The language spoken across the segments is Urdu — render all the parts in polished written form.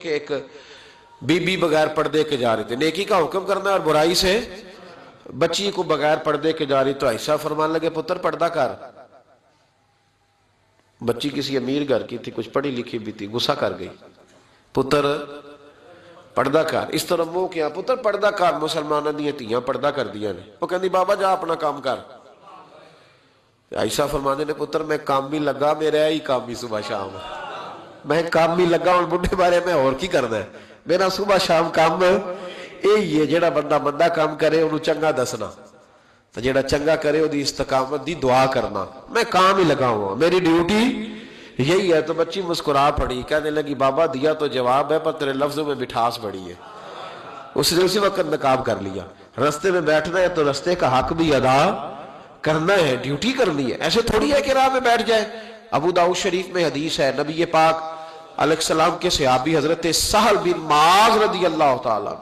کہ ایک بی بغیر پردے کے جا رہے تھے، نیکی کا حکم کرنا اور برائی سے بچی کو بغیر پردے کے جا رہی، تو عائشہ فرمان لگے پتر پردہ کر۔ بچی کسی امیر گھر کی تھی، کچھ پڑھی لکھی بھی تھی، غصہ کر گئی، پتر پردہ کر۔ اس طرح منہ کیا، پتر پردہ کر، مسلمانوں دیا تیاں پردہ کر دیا نے۔ وہ کہندی بابا جا اپنا کام کر۔ عائشہ فرمانے نے پتر میں کام بھی لگا، میرا ہی کام بھی صبح شام، میں کام بھی لگا ہوں بڑھے بارے میں اور کی کرنا ہے، میرا صبح شام کام یہ جڑا بندہ بندہ کام کرے انہوں چنگا دسنا، تو جڑا چنگا کرے وہ استقامت دی دعا کرنا، میں کام ہی لگا ہوں، میری ڈیوٹی یہی ہے۔ تو بچی مسکرا پڑی، کہنے لگی بابا دیا تو جواب ہے پر تیرے لفظوں میں مٹھاس بڑی ہے۔ اس نے اسی وقت نقاب کر لیا۔ رستے میں بیٹھنا ہے تو رستے کا حق بھی ادا کرنا ہے، ڈیوٹی کرنی ہے، ایسے تھوڑی ہے کہ راہ میں بیٹھ جائے۔ ابو داؤد شریف میں حدیث ہے، نبی پاک علیہ السلام کے صحابی حضرت سہل بن معاذ رضی اللہ تعالیٰ،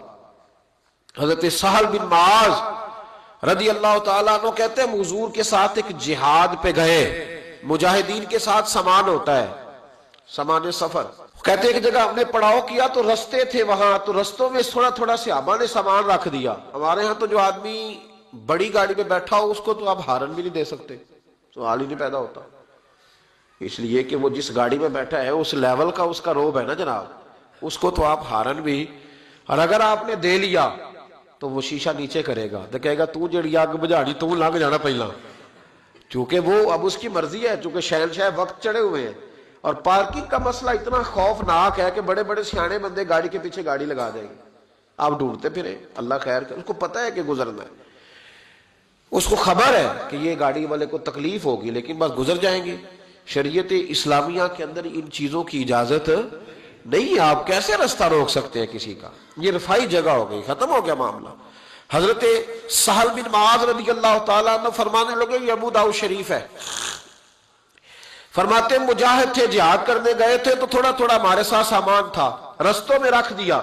حضرت سہل بن معاذ رضی اللہ تعالیٰ عنہ کہتے ہیں حضور کے ساتھ ایک جہاد پہ گئے، مجاہدین کے ساتھ سامان ہوتا ہے، سامان سفر، کہتے ہیں ایک جگہ ہم نے پڑاؤ کیا تو رستے تھے وہاں، تو رستوں میں تھوڑا تھوڑا صحابہ نے سامان رکھ دیا۔ ہمارے ہاں تو جو آدمی بڑی گاڑی پہ بیٹھا ہو اس کو تو آپ ہارن بھی نہیں دے سکتے، سوال ہی نہیں پیدا ہوتا، اس لیے کہ وہ جس گاڑی میں بیٹھا ہے اس لیول کا اس کا روب ہے نا جناب، اس کو تو آپ ہارن بھی، اور اگر آپ نے دے لیا تو وہ شیشہ نیچے کرے گا، تو کہے گا تو جڑی آگ بجھاڑی تو لنگ جانا پہلا، چونکہ وہ اب اس کی مرضی ہے، چونکہ شہنشاہ وقت چڑھے ہوئے ہیں۔ اور پارکنگ کا مسئلہ اتنا خوفناک ہے کہ بڑے بڑے سیانے بندے گاڑی کے پیچھے گاڑی لگا دیں گے، آپ ڈھونڈتے پھریں، اللہ خیر کر، اس کو پتہ ہے کہ گزرنا ہے، اس کو خبر ہے کہ یہ گاڑی والے کو تکلیف ہوگی لیکن بس گزر جائیں گے۔ شریعت اسلامیہ کے اندر ان چیزوں کی اجازت نہیں، آپ کیسے رستہ روک سکتے ہیں کسی کا، یہ رفائی جگہ ہو گئی، ختم ہو گیا معاملہ۔ حضرت سہل بن معاذ رضی اللہ تعالیٰ عنہ فرمانے لگے، یہ ابو داؤد شریف ہے، فرماتے ہیں مجاہد تھے، جہاد کرنے گئے تھے تو تھوڑا تھوڑا ہمارے ساتھ سامان تھا، رستوں میں رکھ دیا۔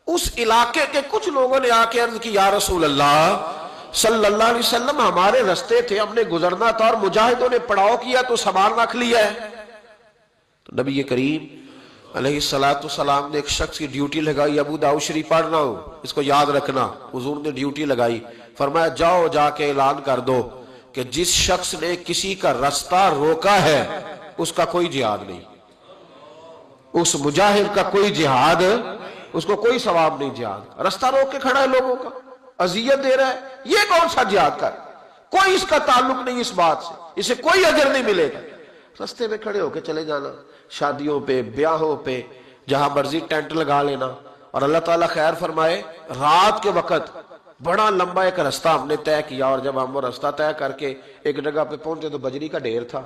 اس علاقے کے کچھ لوگوں نے آ کے عرض کی، یا رسول اللہ صلی اللہ علیہ وسلم ہمارے رستے تھے، ہم نے گزرنا تھا اور مجاہدوں نے پڑاؤ کیا تو سامان رکھ لیا ہے۔ تو نبی کریم علیہ السلام نے ایک شخص کی ڈیوٹی لگائی، ابو داؤد شریف پڑھ رہا ہوں اس کو یاد رکھنا، حضور نے ڈیوٹی لگائی، فرمایا جاؤ جا کے اعلان کر دو کہ جس شخص نے کسی کا رستہ روکا ہے اس کا کوئی جہاد نہیں، اس مجاہد کا کوئی جہاد، اس کو کوئی ثواب نہیں جہاد، رستہ روک کے کھڑا ہے لوگوں کا، اذیت دے رہا ہے، یہ کون سا جہاد کر، کوئی اس کا تعلق نہیں اس بات سے، اسے کوئی اجر نہیں ملے گا۔ رستے میں کھڑے ہو کے چلے جانا، شادیوں پہ بیاہوں پہ جہاں مرضی ٹینٹ لگا لینا، اور اللہ تعالیٰ خیر فرمائے رات کے وقت بڑا لمبا ایک رستہ ہم نے طے کیا، اور جب ہم وہ رستہ طے کر کے ایک جگہ پہ پہنچے تو بجری کا ڈھیر تھا،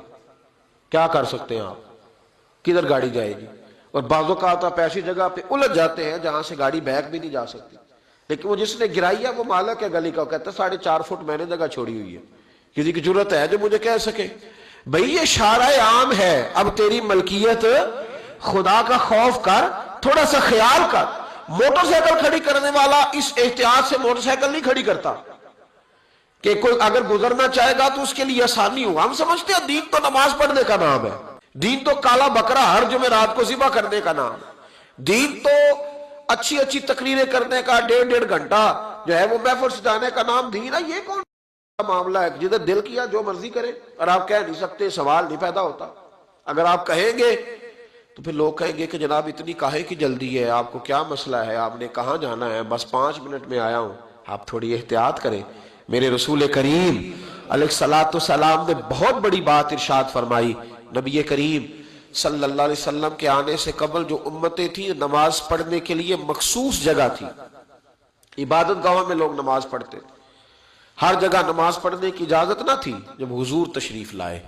کیا کر سکتے ہیں آپ، کدھر گاڑی جائے گی، اور بعض اوقات آپ ایسی جگہ پہ الجھ جاتے ہیں جہاں سے گاڑی بیک بھی نہیں جا سکتی، لیکن وہ جس نے گرائی ہے وہ مالک ہے گلی کا، کہتا ہے 4.5 فٹ میں نے جگہ چھوڑی ہوئی ہے، کسی کی ضرورت ہے جو مجھے کہہ سکے بھئی یہ شارع عام ہے، اب تیری ملکیت، خدا کا خوف کر، تھوڑا سا خیال کر۔ موٹر سائیکل کھڑی کرنے والا اس احتیاط سے موٹر سائیکل نہیں کھڑی کرتا کہ کوئی اگر گزرنا چاہے گا تو اس کے لیے آسانی ہو، ہم سمجھتے ہیں دین تو نماز پڑھنے کا نام ہے، دین تو کالا بکرا ہر جمعرات کو ذبح کرنے کا نام ہے، دین تو اچھی اچھی تقریریں کرنے کا 1.5 گھنٹہ جو ہے وہ محفل سجانے کا نام دین ہے۔ یہ کون معاملہ ہے جدھر دل کیا جو مرضی کرے، اور آپ کہہ نہیں سکتے، سوال نہیں پیدا ہوتا۔ اگر آپ کہیں گے تو پھر لوگ کہیں گے کہ جناب اتنی کاہے کی جلدی ہے، آپ کو کیا مسئلہ ہے، آپ نے کہاں جانا ہے، بس 5 منٹ میں آیا ہوں۔ آپ تھوڑی احتیاط کریں، میرے رسول کریم علیہ السلام نے بہت بڑی بات ارشاد فرمائی۔ نبی کریم صلی اللہ علیہ وسلم کے آنے سے قبل جو امتیں تھیں نماز پڑھنے کے لیے مخصوص جگہ تھی، عبادت گاہوں میں لوگ نماز پڑھتے تھے، ہر جگہ نماز پڑھنے کی اجازت نہ تھی۔ جب حضور تشریف لائے،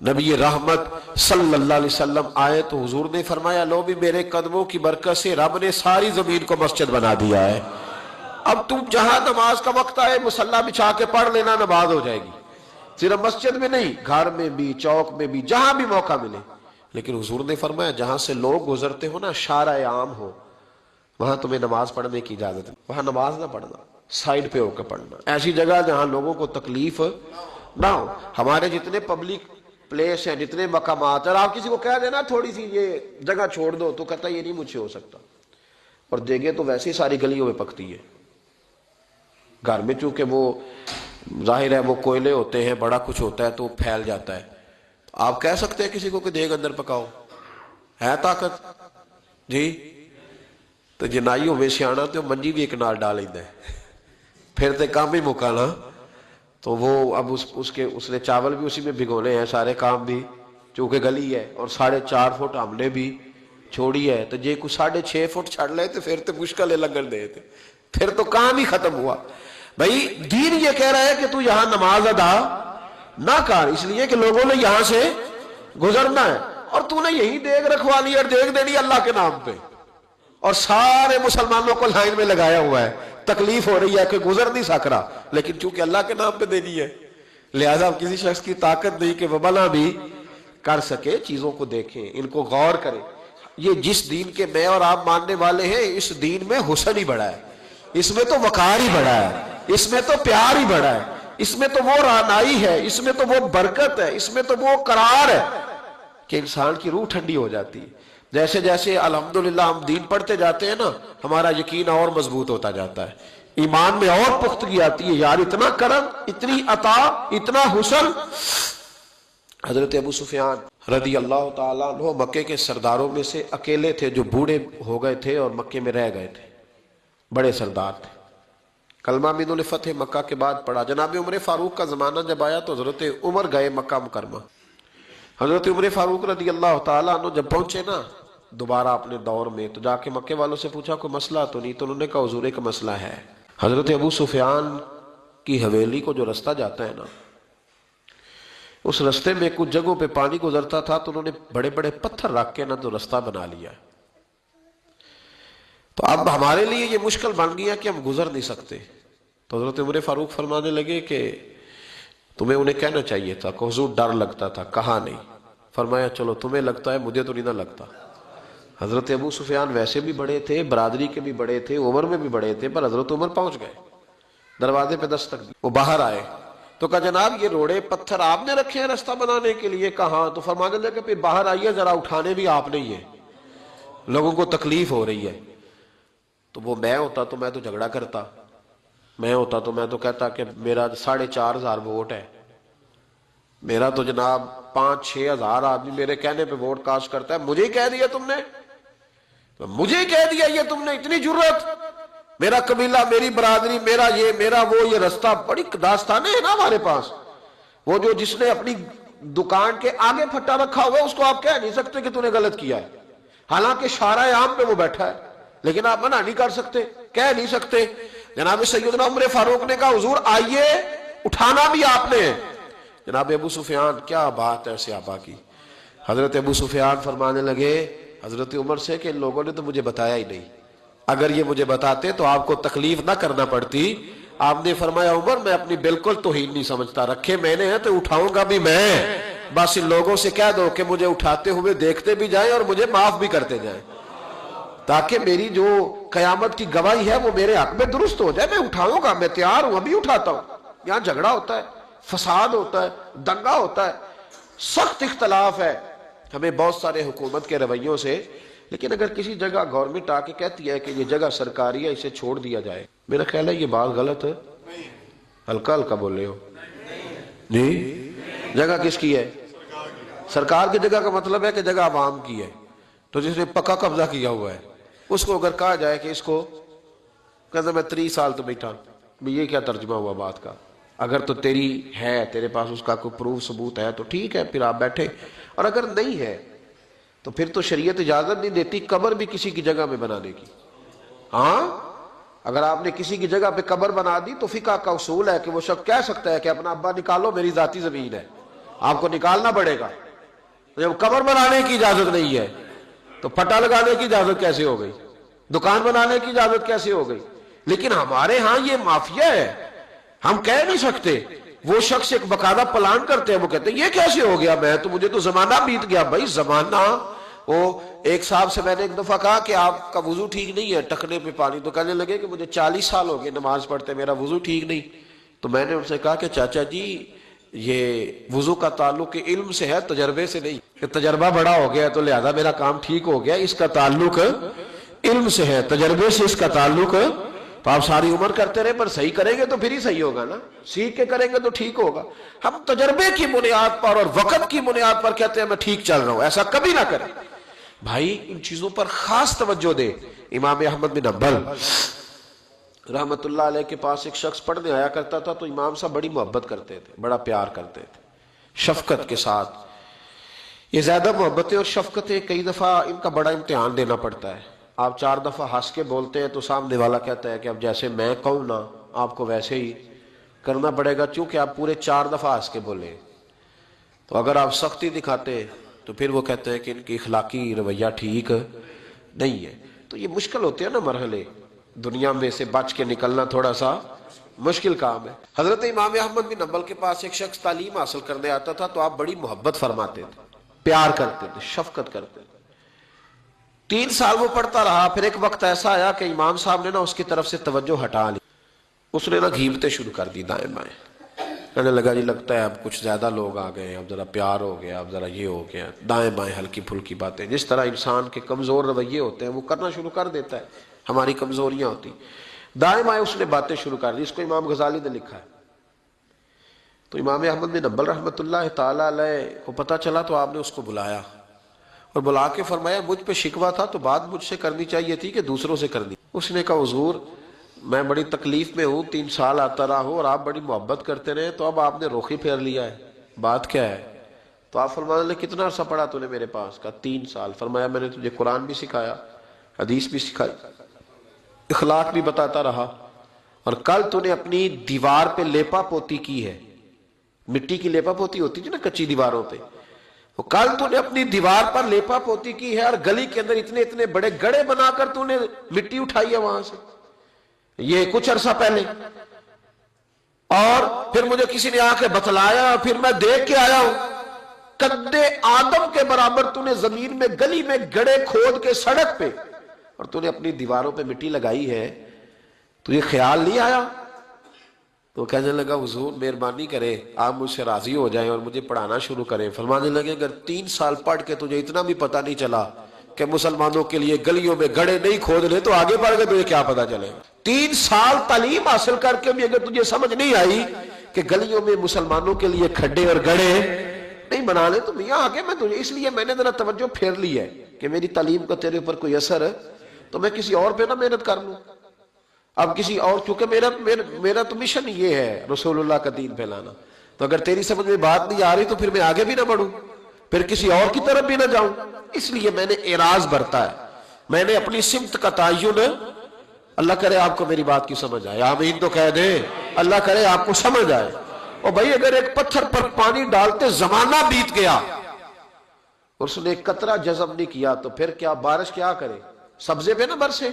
نبی رحمت صلی اللہ علیہ وسلم آئے تو حضور نے فرمایا لو بھی میرے قدموں کی برکت سے رب نے ساری زمین کو مسجد بنا دیا ہے، اب تم جہاں نماز کا وقت آئے مصلی بچھا کے پڑھ لینا، نماز ہو جائے گی، صرف مسجد میں نہیں، گھر میں بھی، چوک میں بھی، جہاں بھی موقع ملے۔ لیکن حضور نے فرمایا جہاں سے لوگ گزرتے ہو نا، شارع عام ہو، وہاں تمہیں نماز پڑھنے کی اجازت ہے، وہاں نماز نہ پڑھنا، سائیڈ پہ ہو کے پڑھنا، ایسی جگہ جہاں لوگوں کو تکلیف نہ ہو۔ ہمارے جتنے پبلک پلیس ہیں، جتنے مقامات، اور آپ کسی کو کہہ دینا تھوڑی سی یہ جگہ چھوڑ دو تو کہتا ہے یہ نہیں مجھ سے ہو سکتا. اور دیگیں تو ویسے ہی ساری گلیوں میں پکتی ہے. گھر میں چونکہ وہ ظاہر ہے وہ کوئلے ہوتے ہیں، بڑا کچھ ہوتا ہے تو پھیل جاتا ہے. آپ کہہ سکتے ہیں کسی کو کہ دیگ اندر پکاؤ؟ ہے طاقت جی؟ تو جنائیوں میں سیاح تو منجی بھی ایک نال ڈال لینا ہے، پھر تو کام ہی مکانا. تو وہ اب اس نے چاول بھی اسی میں بھگونے ہیں، سارے کام بھی چونکہ گلی ہے، اور 4.5 فٹ ہم نے بھی چھوڑی ہے. تو جے کچھ 6.5 فٹ چھڑ لے تو پھر تو مشکل ہے لگن دے تھے، پھر تو کام ہی ختم ہوا. بھائی دین یہ کہہ رہا ہے کہ تو یہاں نماز ادا نہ کر، اس لیے کہ لوگوں نے یہاں سے گزرنا ہے، اور تو نے یہی دیگ رکھوا لی اور دیگ دینی اللہ کے نام پہ، اور سارے مسلمانوں کو لائن میں لگایا ہوا ہے. تکلیف ہو رہی ہے کہ گزر نہیں سک رہا، لیکن چونکہ اللہ کے نام پہ دینی ہے لہذا کسی شخص کی طاقت نہیں کہ وہ بنا بھی کر سکے. چیزوں کو دیکھیں، ان کو غور کریں. یہ جس دین کے میں اور آپ ماننے والے ہیں، اس دین میں حسن ہی بڑا ہے، اس میں تو وقار ہی بڑا ہے، اس میں تو پیار ہی بڑا ہے، اس میں تو وہ رعنائی ہے، اس میں تو وہ برکت ہے، اس میں تو وہ قرار ہے کہ انسان کی روح ٹھنڈی ہو جاتی ہے. جیسے جیسے الحمدللہ ہم دین پڑھتے جاتے ہیں نا، ہمارا یقین اور مضبوط ہوتا جاتا ہے، ایمان میں اور پختگی آتی ہے. یار اتنا کرم، اتنی عطا، اتنا حسن. حضرت ابو سفیان رضی اللہ تعالیٰ عنہ مکے کے سرداروں میں سے اکیلے تھے جو بوڑھے ہو گئے تھے اور مکے میں رہ گئے تھے. بڑے سردار تھے. کلمہ میں انہوں نے فتح مکہ کے بعد پڑھا. جناب عمر فاروق کا زمانہ جب آیا تو حضرت عمر گئے مکہ مکرمہ. حضرت عمر فاروق رضی اللہ تعالیٰ عنہ جب پہنچے نا دوبارہ اپنے دور میں، تو جا کے مکے والوں سے پوچھا کوئی مسئلہ تو نہیں؟ تو انہوں نے کہا حضور ایک مسئلہ ہے. حضرت ابو سفیان کی حویلی کو جو رستہ جاتا ہے نا، اس رستے میں کچھ جگہوں پہ پانی گزرتا تھا تو انہوں نے بڑے بڑے پتھر رکھ کے نا تو رستہ بنا لیا. تو اب ہمارے لیے یہ مشکل بن گیا کہ ہم گزر نہیں سکتے. تو حضرت عمر فاروق فرمانے لگے کہ تمہیں انہیں کہنا چاہیے تھا کہ حضور ڈر لگتا تھا. کہا نہیں. فرمایا چلو تمہیں لگتا ہے، مجھے تو نہیں نہ لگتا. حضرت ابو سفیان ویسے بھی بڑے تھے، برادری کے بھی بڑے تھے، عمر میں بھی بڑے تھے، پر حضرت عمر پہنچ گئے. دروازے پہ دستک دی. وہ باہر آئے تو کہا جناب یہ روڑے پتھر آپ نے رکھے ہیں رستہ بنانے کے لیے؟ کہاں. تو فرمانے لگے پھر باہر آئیے ذرا، اٹھانے بھی آپ نے ہی ہے، لوگوں کو تکلیف ہو رہی ہے. تو وہ میں ہوتا تو میں تو جھگڑا کرتا، میں ہوتا تو میں تو کہتا کہ میرا 4,500 ووٹ ہے، میرا تو جناب 5-6 ہزار آدمی میرے کہنے پہ ووٹ کاسٹ کرتا ہے، مجھے ہی کہہ دیا تم نے، مجھے ہی کہہ دیا یہ تم نے، اتنی جرت، میرا قبیلہ، میری برادری، میرا یہ میرا وہ، یہ رستہ. بڑی داستانیں ہیں نا ہمارے پاس. وہ جو جس نے اپنی دکان کے آگے پھٹا رکھا ہوا ہے اس کو آپ کہہ نہیں سکتے کہ تو نے غلط کیا ہے، حالانکہ شارع عام پہ وہ بیٹھا ہے، لیکن آپ منع نہیں کر سکتے، کہہ نہیں سکتے. جناب سیدنا عمر فاروق نے کہا حضور آئیے، اٹھانا بھی آپ نے. جناب ابو سفیان کیا بات ہے صحابہ کی. حضرت ابو سفیان فرمانے لگے حضرت عمر سے کہ ان لوگوں نے تو مجھے بتایا ہی نہیں، اگر یہ مجھے بتاتے تو آپ کو تکلیف نہ کرنا پڑتی. آپ نے فرمایا عمر میں اپنی بالکل توہین نہیں سمجھتا، رکھے میں نے ہیں تو اٹھاؤں گا بھی میں، بس ان لوگوں سے کہہ دو کہ مجھے اٹھاتے ہوئے دیکھتے بھی جائیں اور مجھے معاف بھی کرتے جائیں، تاکہ میری جو قیامت کی گواہی ہے وہ میرے حق میں درست ہو جائے. میں اٹھاؤں گا، میں تیار ہوں، ابھی اٹھاتا ہوں. یہاں جھگڑا ہوتا ہے، فساد ہوتا ہے، دنگا ہوتا ہے، سخت اختلاف ہے ہمیں بہت سارے حکومت کے رویوں سے. لیکن اگر کسی جگہ گورنمنٹ آ کے کہتی ہے کہ یہ جگہ سرکاری ہے، اسے چھوڑ دیا جائے، میرا خیال ہے یہ بات غلط ہے. ہلکا ہلکا بول رہے ہو جی. جگہ کس کی ہے؟ سرکار کی جگہ کا مطلب ہے کہ جگہ عوام کی ہے. تو جس نے پکا قبضہ کیا ہوا ہے اس کو اگر کہا جائے کہ اس کو کہتا میں 30 سال تو بیٹھا، یہ کیا ترجمہ ہوا بات کا؟ اگر تو تیری ہے، تیرے پاس اس کا کوئی پروف ثبوت ہے تو ٹھیک ہے، پھر آپ بیٹھے. اور اگر نہیں ہے تو پھر تو شریعت اجازت نہیں دیتی قبر بھی کسی کی جگہ میں بنانے کی. ہاں اگر آپ نے کسی کی جگہ پہ قبر بنا دی تو فقہ کا اصول ہے کہ وہ شخص کہہ سکتا ہے کہ اپنا ابا نکالو، میری ذاتی زمین ہے، آپ کو نکالنا پڑے گا. جب قبر بنانے کی اجازت نہیں ہے تو پٹا لگانے کی اجازت کیسے ہو گئی؟ دکان بنانے کی اجازت کیسے ہو گئی؟ لیکن ہمارے ہاں یہ مافیا ہے، ہم کہہ نہیں سکتے. وہ شخص ایک باقاعدہ پلان کرتے ہیں، وہ کہتے ہیں یہ کیسے ہو گیا، میں تو مجھے تو زمانہ بیت گیا. بھائی زمانہ، وہ ایک صاحب سے میں نے ایک دفعہ کہا کہ آپ کا وضو ٹھیک نہیں ہے، ٹکنے پہ پانی. تو کہنے لگے کہ مجھے 40 سال ہو گئے نماز پڑھتے، میرا وضو ٹھیک نہیں. تو میں نے ان سے کہا کہ چاچا جی یہ وضو کا تعلق علم سے ہے، تجربے سے نہیں کہ تجربہ بڑا ہو گیا تو لہذا میرا کام ٹھیک ہو گیا۔ اس کا تعلق علم سے ہے، تجربے سے اس کا تعلق۔ تو آپ ساری عمر کرتے رہے پر صحیح کریں گے تو پھر ہی صحیح ہوگا نا، سیکھ کے کریں گے تو ٹھیک ہوگا۔ ہم تجربے کی بنیاد پر اور وقت کی بنیاد پر کہتے ہیں میں ٹھیک چل رہا ہوں، ایسا کبھی نہ کریں بھائی۔ ان چیزوں پر خاص توجہ دے۔ امام احمد بن حنبل رحمت اللہ علیہ کے پاس ایک شخص پڑھنے آیا کرتا تھا، تو امام صاحب بڑی محبت کرتے تھے، بڑا پیار کرتے تھے، شفقت کے ساتھ۔ یہ زیادہ محبتیں اور شفقتیں کئی دفعہ ان کا بڑا امتحان دینا پڑتا ہے۔ آپ 4 دفعہ ہنس کے بولتے ہیں تو سامنے والا کہتا ہے کہ اب جیسے میں کہوں نا آپ کو ویسے ہی کرنا پڑے گا، چونکہ آپ پورے 4 دفعہ ہنس کے بولے۔ تو اگر آپ سختی دکھاتے ہیں تو پھر وہ کہتے ہیں کہ ان کی اخلاقی رویہ ٹھیک نہیں ہے۔ تو یہ مشکل ہوتے ہیں نا مرحلے، دنیا میں سے بچ کے نکلنا تھوڑا سا مشکل کام ہے۔ حضرت امام احمد بن حنبل کے پاس ایک شخص تعلیم حاصل کرنے آتا تھا تو آپ بڑی محبت فرماتے تھے، پیار کرتے تھے، شفقت کرتے تھے۔ 3 سال وہ پڑھتا رہا، پھر ایک وقت ایسا آیا کہ امام صاحب نے نا اس کی طرف سے توجہ ہٹا لی۔ اس نے نا گھیمتے شروع کر دی دائیں بائیں، کہنے لگا جی لگتا ہے اب کچھ زیادہ لوگ آ گئے، اب ذرا پیار ہو گیا، اب ذرا یہ ہو گیا، دائیں بائیں ہلکی پھلکی باتیں۔ جس طرح انسان کے کمزور رویے ہوتے ہیں وہ کرنا شروع کر دیتا ہے، ہماری کمزوریاں ہوتی، دائیں بائیں اس نے باتیں شروع کر دی۔ اس کو امام غزالی نے لکھا ہے۔ تو امام احمد بن حنبل رحمۃ اللہ تعالی علیہ کو پتہ چلا تو آپ نے اس کو بلایا اور بلا کے فرمایا مجھ پہ شکوہ تھا تو بات مجھ سے کرنی چاہیے تھی کہ دوسروں سے کرنی۔ اس نے کہا حضور میں بڑی تکلیف میں ہوں، 3 سال آتا رہا ہوں اور آپ بڑی محبت کرتے رہے، تو اب آپ نے رخ ہی پھیر لیا ہے، بات کیا ہے؟ تو آپ فرمانے لگے کتنا عرصہ پڑھا تو نے میرے پاس؟ کہا 3 سال۔ فرمایا میں نے تجھے قرآن بھی سکھایا، حدیث بھی سکھائی، اخلاق بھی بتاتا رہا، اور کل تو نے اپنی دیوار پہ لیپا پوتی کی ہے، مٹی کی لیپا پوتی ہوتی ہے نا کچی دیواروں پہ، وہ کل تو نے اپنی دیوار پر لیپا پوتی کی ہے، اور گلی کے اندر اتنے اتنے بڑے گڑھے بنا کر تو نے مٹی اٹھائی ہے وہاں سے، یہ کچھ عرصہ پہلے۔ اور پھر مجھے کسی نے آ کے بتلایا، پھر میں دیکھ کے آیا ہوں قد آدم کے برابر تو نے زمین میں گلی میں گڑھے کھود کے سڑک پہ، اور تو نے اپنی دیواروں پہ مٹی لگائی ہے، تو یہ خیال نہیں آیا؟ تو کہنے لگا حضور مہربانی کرے آپ مجھ سے راضی ہو جائیں اور مجھے پڑھانا شروع کریں۔ فرمانے لگے اگر 3 سال پڑھ کے تجھے اتنا بھی پتہ نہیں چلا کہ مسلمانوں کے لیے گلیوں میں گڑھے نہیں کھودنے، تو آگے پڑھ کے تجھے کیا پتہ چلے؟ 3 سال تعلیم حاصل کر کے بھی اگر تجھے سمجھ نہیں آئی کہ گلیوں میں مسلمانوں کے لیے کھڈے اور گڑھے نہیں بنانے، تو میاں آگے میں تجھے، اس لیے میں نے ذرا توجہ پھیر لی ہے کہ میری تعلیم کا تیرے اوپر کوئی اثر ہے تو میں کسی اور پہ نہ محنت کر لوں۔ اب کسی اور، چونکہ میرا تو مشن یہ ہے رسول اللہ کا دین پھیلانا، تو اگر تیری سمجھ میں بات نہیں آ رہی تو پھر میں آگے بھی نہ بڑھوں، پھر کسی اور کی طرف بھی نہ جاؤں۔ اس لیے میں نے اعراض برتا ہے، میں نے اپنی سمت کا تعین، اللہ کرے آپ کو میری بات کی سمجھ آئے، آمین تو کہہ دیں، اللہ کرے آپ کو سمجھ آئے۔ اور بھائی اگر ایک پتھر پر پانی ڈالتے زمانہ بیت گیا اور اس نے ایک قطرہ جذب نہیں کیا تو پھر کیا بارش کیا کرے؟ سبزے پہ نہ برسے،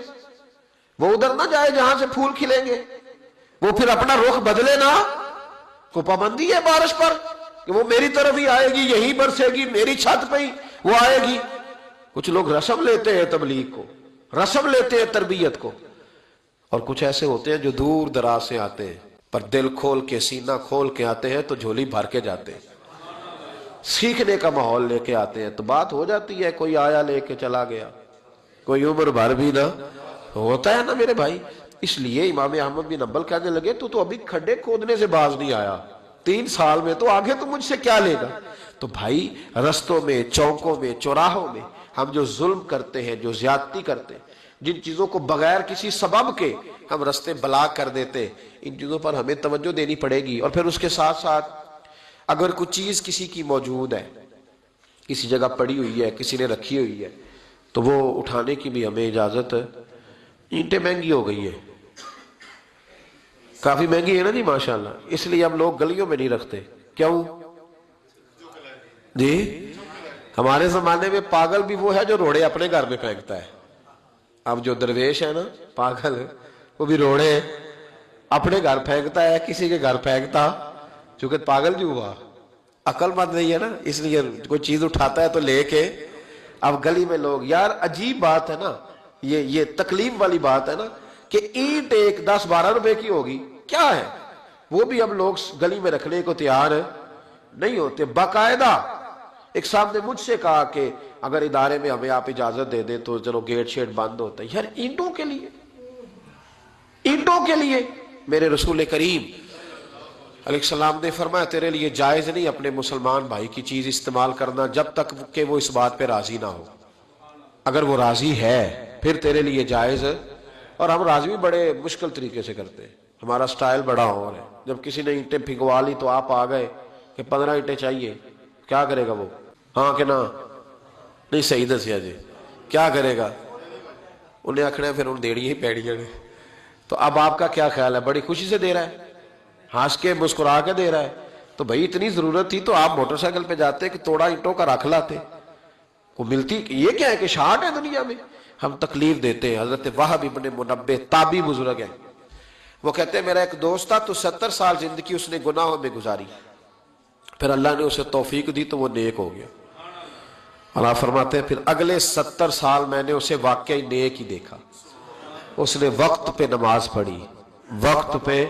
وہ ادھر نہ جائے جہاں سے پھول کھلیں گے، وہ پھر اپنا رخ بدلے نہ۔ کو پابندی ہے بارش پر کہ وہ میری طرف ہی آئے گی، یہی برسے گی، میری چھت پہ ہی وہ آئے گی۔ کچھ لوگ رسم لیتے ہیں تبلیغ کو، رسم لیتے ہیں تربیت کو، اور کچھ ایسے ہوتے ہیں جو دور دراز سے آتے ہیں پر دل کھول کے سینہ کھول کے آتے ہیں تو جھولی بھر کے جاتے ہیں، سیکھنے کا ماحول لے کے آتے ہیں، تو بات ہو جاتی ہے۔ کوئی آیا لے کے چلا گیا، کوئی عمر بھر بھی نہ ہوتا ہے نا میرے بھائی۔ اس لیے امام احمد بن حنبل کہنے لگے تو ابھی کھڈے کھودنے سے باز نہیں آیا، 3 سال میں تو آگے تو مجھ سے کیا لے گا؟ تو بھائی رستوں میں، چوکوں میں، چوراہوں میں ہم جو ظلم کرتے ہیں، جو زیادتی کرتے ہیں، جن چیزوں کو بغیر کسی سبب کے ہم رستے بلاک کر دیتے، ان چیزوں پر ہمیں توجہ دینی پڑے گی۔ اور پھر اس کے ساتھ ساتھ اگر کوئی چیز کسی کی موجود ہے، کسی جگہ پڑی ہوئی ہے، کسی نے رکھی ہوئی ہے، تو وہ اٹھانے کی بھی ہمیں اجازت۔ اینٹیں مہنگی ہو گئی ہیں، کافی مہنگی ہے نا جی ماشاءاللہ، اس لیے ہم لوگ گلیوں میں نہیں رکھتے۔ کیوں جی؟ ہمارے زمانے میں پاگل بھی وہ ہے جو روڑے اپنے گھر میں پھینکتا ہے۔ اب جو درویش ہے نا پاگل، وہ بھی روڑے اپنے گھر پھینکتا ہے، کسی کے گھر پھینکتا، چونکہ پاگل جو ہوا، عقل مند نہیں ہے نا، اس لیے کوئی چیز اٹھاتا ہے تو لے کے۔ اب گلی میں لوگ، یار عجیب بات ہے نا، یہ تکلیف والی بات ہے نا کہ اینٹ ایک 10-12 روپے کی ہوگی، کیا ہے وہ بھی اب لوگ گلی میں رکھنے کو تیار نہیں ہوتے. باقاعدہ ایک صاحب نے مجھ سے کہا کہ اگر ادارے میں ہمیں آپ اجازت دے دیں تو چلو گیٹ شیٹ بند ہوتا ہے. یار اینٹوں کے لیے، اینٹوں کے لیے میرے رسول کریم علیہ السلام نے فرمایا تیرے لیے جائز نہیں اپنے مسلمان بھائی کی چیز استعمال کرنا جب تک کہ وہ اس بات پہ راضی نہ ہو. اگر وہ راضی ہے پھر تیرے لیے جائز ہے. اور ہم راضی بھی بڑے مشکل طریقے سے کرتے ہیں، ہمارا سٹائل بڑا اور ہے. جب کسی نے اینٹیں پھگوا لی تو آپ آ گئے کہ 15 اینٹیں چاہیے، کیا کرے گا وہ؟ ہاں کہ نہ؟ نہیں صحیح دسیا جی، کیا کرے گا؟ انہیں آخنا ہے پھر ان دیڑی ہی پیڑیاں نے. تو اب آپ کا کیا خیال ہے؟ بڑی خوشی سے دے رہا ہے، ہنس کے مسکرا کے دے رہا ہے. تو بھائی اتنی ضرورت تھی تو آپ موٹر سائیکل پہ جاتے کہ توڑا اینٹوں کا رکھ لاتے. وہ ملتی یہ کیا ہے کہ شارٹ ہے دنیا میں؟ ہم تکلیف دیتے ہیں. حضرت وہب ابن منبہ تابعی بزرگ ہے، وہ کہتے ہیں میرا ایک دوست تھا تو 70 سال زندگی اس نے گناہوں میں گزاری، پھر اللہ نے اسے توفیق دی تو وہ نیک ہو گیا. اللہ فرماتے ہیں پھر اگلے 70 سال میں نے اسے واقعی نیک ہی دیکھا. اس نے وقت پہ نماز پڑھی، وقت پہ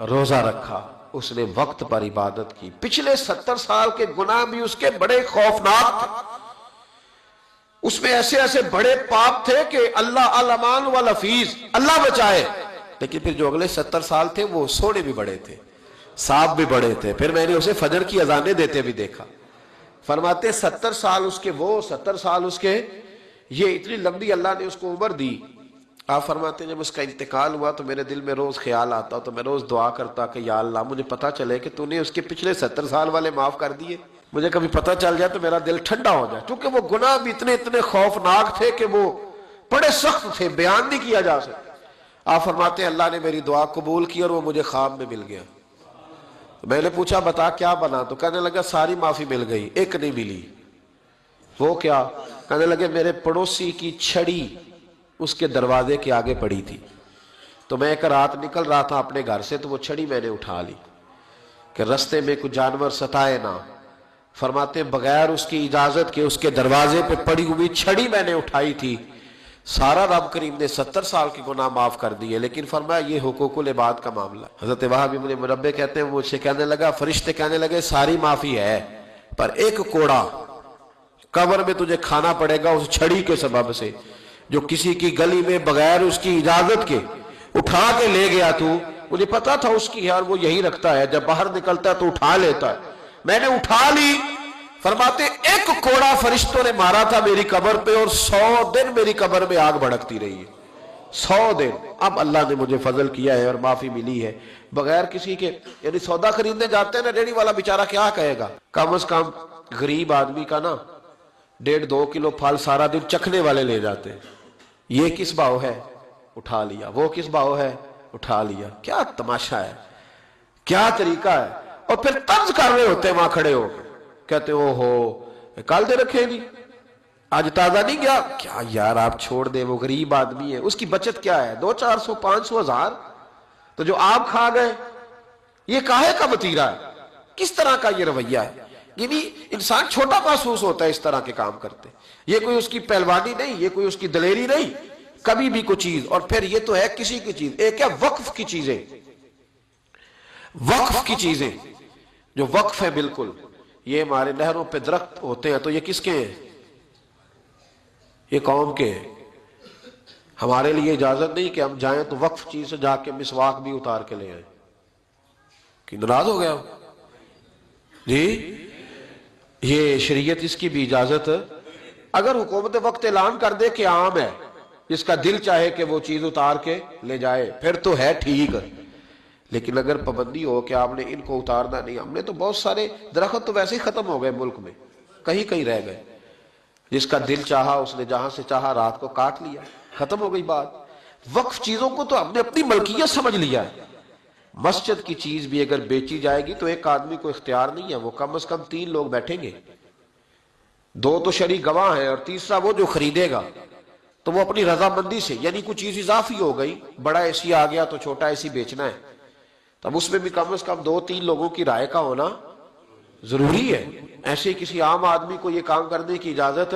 روزہ رکھا، اس نے وقت پر عبادت کی. پچھلے 70 سال کے گناہ بھی اس کے بڑے خوفناک تھے، اس میں ایسے ایسے بڑے پاپ تھے کہ اللہ علمان والحفیظ، اللہ بچائے. لیکن پھر جو اگلے 70 سال تھے وہ سونے بھی بڑے تھے، صاحب بھی بڑے تھے. پھر میں نے اسے فجر کی اذانیں دیتے بھی دیکھا. فرماتے 70 سال اس کے وہ، 70 سال اس کے یہ، اتنی لمبی اللہ نے اس کو عمر دی. آپ فرماتے ہیں جب اس کا انتقال ہوا تو میرے دل میں روز خیال آتا تو میں روز دعا کرتا کہ یا اللہ مجھے پتہ چلے کہ تو نے اس کے پچھلے 70 سال والے معاف کر دیے. مجھے کبھی پتہ چل جائے تو میرا دل ٹھنڈا ہو جائے، کیونکہ وہ گناہ بھی اتنے خوفناک تھے کہ وہ بڑے سخت تھے، بیان نہیں کیا جا سکتا. آپ فرماتے ہیں اللہ نے میری دعا قبول کی اور وہ مجھے خواب میں مل گیا. میں نے پوچھا بتا کیا بنا؟ تو کہنے لگا ساری معافی مل گئی، ایک نہیں ملی. وہ کیا؟ کہنے لگے میرے پڑوسی کی چھڑی اس کے دروازے کے آگے پڑی تھی، تو میں ایک رات نکل رہا تھا اپنے گھر سے تو وہ چھڑی میں نے اٹھا لی کہ رستے میں کچھ جانور ستائے نہ. فرماتے بغیر اس کی اجازت کے اس کے دروازے پہ پڑی ہوئی چھڑی میں نے اٹھائی تھی. سارا رب کریم نے 70 سال کے گناہ معاف کر دیے، لیکن فرمایا یہ حقوق العباد کا معاملہ. حضرت وہب ابن منبہ کہتے ہیں مجھ سے کہنے لگا، فرشتے کہنے لگے ساری معافی ہے پر ایک کوڑا قبر میں تجھے کھانا پڑے گا اس چھڑی کے سبب سے جو کسی کی گلی میں بغیر اس کی اجازت کے اٹھا کے لے گیا. تو مجھے پتا تھا اس کی، یار وہ یہی رکھتا ہے، جب باہر نکلتا ہے تو اٹھا لیتا ہے، میں نے اٹھا لی. فرماتے ایک کوڑا فرشتوں نے مارا تھا میری قبر پہ اور 100 دن میری قبر میں آگ بھڑکتی رہی ہے، 100 دن. اب اللہ نے مجھے فضل کیا ہے اور معافی ملی ہے بغیر کسی کے. یعنی سودا خریدنے جاتے ہیں نا ریڑھی والا بیچارہ کیا کہے گا؟ کم از کم غریب آدمی کا نا 1.5-2 کلو پھل سارا دن چکھنے والے لے جاتے ہیں. یہ کس بھاؤ ہے؟ اٹھا لیا. وہ کس بھاؤ ہے؟ اٹھا لیا. کیا تماشا ہے، کیا طریقہ ہے. اور پھر طنز کر رہے ہوتے ہیں وہاں کھڑے ہو کے، کہتے ہو کل دے رکھے نہیں، آج تازہ نہیں گیا. کیا یار آپ چھوڑ دیں، وہ غریب آدمی ہے، اس کی بچت کیا ہے؟ 200-400 500 1000. تو جو آپ کھا گئے یہ کاہے کا وتیرہ ہے؟ کس طرح کا یہ رویہ ہے؟ یعنی انسان چھوٹا محسوس ہوتا ہے اس طرح کے کام کرتے. یہ کوئی اس کی پہلوانی نہیں، یہ کوئی اس کی دلیری نہیں، کبھی بھی کوئی چیز. اور پھر یہ تو ہے کسی کی چیز. ایک ہے وقف کی چیزیں، وقف کی چیزیں جو وقف ہے بالکل. یہ ہمارے نہروں پہ درخت ہوتے ہیں تو یہ کس کے ہیں؟ یہ قوم کے ہیں. ہمارے لیے اجازت نہیں کہ ہم جائیں تو وقف چیز سے جا کے مسواک بھی اتار کے لے آئیں. کہ ناراض ہو گیا جی؟ یہ شریعت اس کی بھی اجازت. اگر حکومت وقت اعلان کر دے کہ عام ہے، جس کا دل چاہے کہ وہ چیز اتار کے لے جائے پھر تو ہے ٹھیک. لیکن اگر پابندی ہو کہ آپ نے ان کو اتارنا نہیں. ہم نے تو بہت سارے درخت تو ویسے ہی ختم ہو گئے ملک میں، کہیں رہ گئے. جس کا دل چاہا اس نے جہاں سے چاہا رات کو کاٹ لیا، ختم ہو گئی بات. وقف چیزوں کو تو ہم نے اپنی ملکیت سمجھ لیا ہے. مسجد کی چیز بھی اگر بیچی جائے گی تو ایک آدمی کو اختیار نہیں ہے، وہ کم از کم 3 لوگ بیٹھیں گے، 2 تو شرعی گواہ ہیں اور تیسرا وہ جو خریدے گا. تو وہ اپنی رضامندی سے، یعنی کوئی چیز اضافی ہو گئی، بڑا اے سی آ گیا تو چھوٹا اے سی بیچنا ہے، تب اس میں بھی کم از کم 2-3 لوگوں کی رائے کا ہونا ضروری ہے. ایسے کسی عام آدمی کو یہ کام کرنے کی اجازت.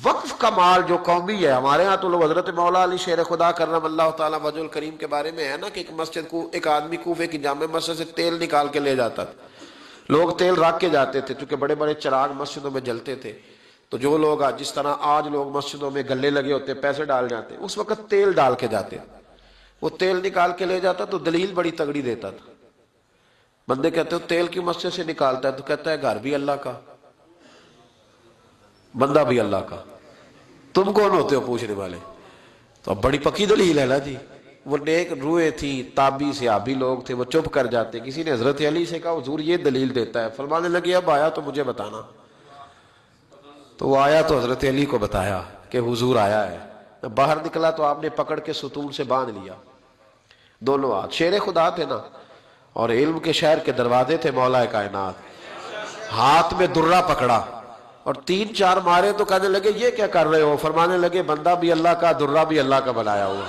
وقف کا مال جو قومی ہے، ہمارے ہاں تو لوگ حضرت مولا علی شیر خدا کرم اللہ تعالیٰ وجہ الکریم کے بارے میں ہے نا کہ ایک مسجد کو ایک آدمی کوفے کی جامع مسجد سے تیل نکال کے لے جاتا تھا. لوگ تیل رکھ کے جاتے تھے، چونکہ بڑے بڑے چراغ مسجدوں میں جلتے تھے، تو جو لوگ جس طرح آج لوگ مسجدوں میں گلے لگے ہوتے پیسے ڈال جاتے، اس وقت تیل ڈال کے جاتے، وہ تیل نکال کے لے جاتا تو دلیل بڑی تگڑی دیتا تھا۔ بندے کہتے ہو تیل کی مسجد سے نکالتا ہے، تو کہتا ہے گھر بھی اللہ کا، بندہ بھی اللہ کا، تم کون ہوتے ہو پوچھنے والے؟ تو اب بڑی پکی دلیل ہے نا جی۔ وہ نیک روئے تھی، تابی صحابی لوگ تھے، وہ چپ کر جاتے۔ کسی نے حضرت علی سے کہا حضور یہ دلیل دیتا ہے، فرمانے لگے اب آیا تو مجھے بتانا۔ تو وہ آیا تو حضرت علی کو بتایا کہ حضور آیا ہے۔ باہر نکلا تو آپ نے پکڑ کے ستون سے باندھ لیا دونوں ہاتھ، شیر خدا تھے نا، اور علم کے شہر کے دروازے تھے مولا کائنات، ہاتھ میں درہ پکڑا اور 3-4 مارے تو کہنے لگے یہ کیا کر رہے ہو؟ فرمانے لگے بندہ بھی اللہ کا، درہ بھی اللہ کا بنایا ہوا۔